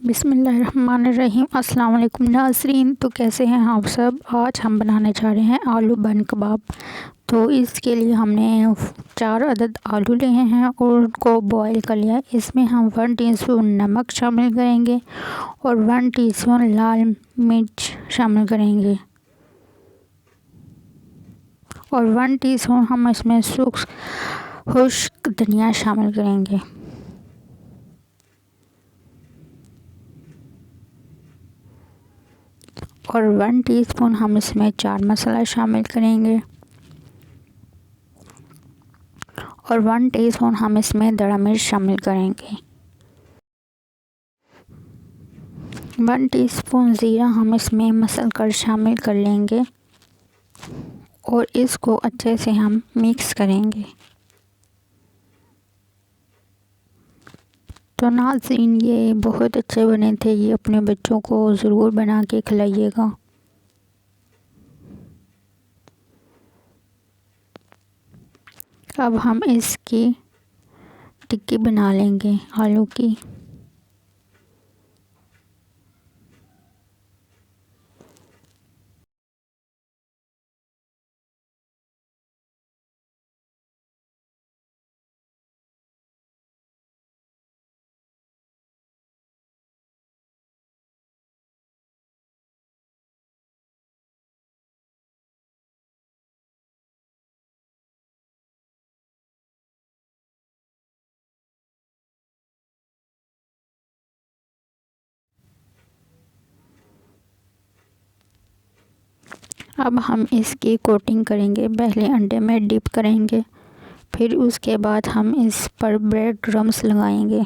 बिस्मिल्लाहिर्रहमानिर्रहीम। अस्सलाम वालेकुम नाज़रीन। तो कैसे हैं आप सब। आज हम बनाने जा रहे हैं आलू बन कबाब। तो इसके लिए हमने 4 अदद आलू लिए हैं और उनको बॉईल कर लिया है। इसमें हम 1 टीस्पून नमक शामिल करेंगे और 1 टीस्पून लाल मिर्च शामिल करेंगे और 1 टीस्पून हम इसमें खुश्क धनिया शामिल करेंगे और 1 टीस्पून हम इसमें चाट मसाला शामिल करेंगे और 1 टीस्पून हम इसमें दड़ा मिर्च शामिल करेंगे। 1 टीस्पून ज़ीरा हम इसमें मसल कर शामिल कर लेंगे और इसको अच्छे से हम मिक्स करेंगे। तो नाज़रीन, ये बहुत अच्छे बने थे। ये अपने बच्चों को ज़रूर बना के खिलाइएगा। अब हम इसकी टिक्की बना लेंगे आलू की। अब हम इसकी कोटिंग करेंगे। पहले अंडे में डिप करेंगे, फिर उसके बाद हम इस पर ब्रेड क्रम्स लगाएंगे।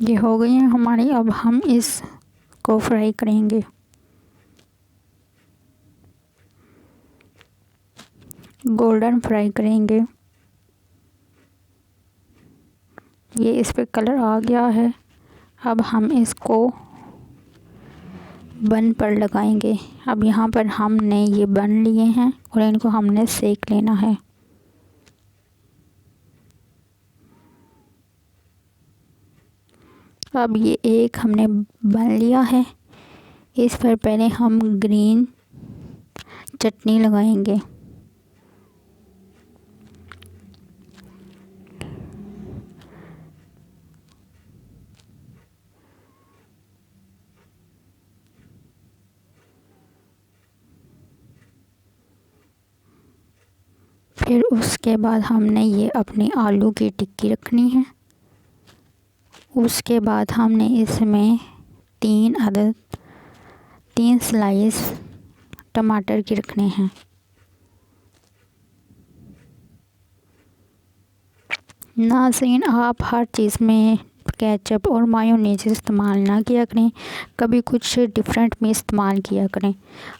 ये हो गई है हमारी। अब हम इसको फ्राई करेंगे। गोल्डन फ्राई करेंगे। ये इस पे कलर आ गया है। अब हम इसको बन पर लगाएंगे। अब यहाँ पर हमने ये बन लिए हैं और इनको हमने सेक लेना है। अब ये एक हमने बन लिया है। इस पर पहले हम ग्रीन चटनी लगाएंगे। फिर उसके बाद हमने ये अपनी आलू की टिक्की रखनी है। उसके बाद हमने इसमें 3 स्लाइस टमाटर की रखने हैं। नाज़रीन, आप हर चीज़ में केचप और मायोनीज इस्तेमाल ना किया करें, कभी कुछ डिफरेंट में इस्तेमाल किया करें।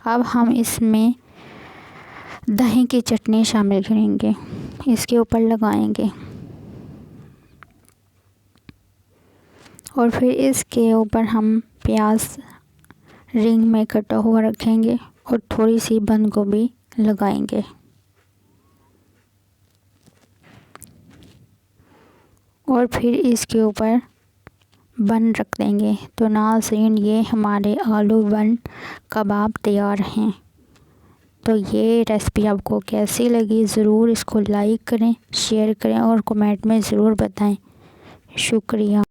अब हम इसमें दही की चटनी शामिल करेंगे, इसके ऊपर लगाएंगे और फिर इसके ऊपर हम प्याज रिंग में कटा हुआ रखेंगे और थोड़ी सी बंद गोभी लगाएंगे और फिर इसके ऊपर बन रख देंगे। तो नाज़रीन, ये हमारे आलू बन कबाब तैयार हैं। तो ये रेसिपी आपको कैसी लगी, ज़रूर इसको लाइक करें, शेयर करें और कमेंट में ज़रूर बताएं। शुक्रिया।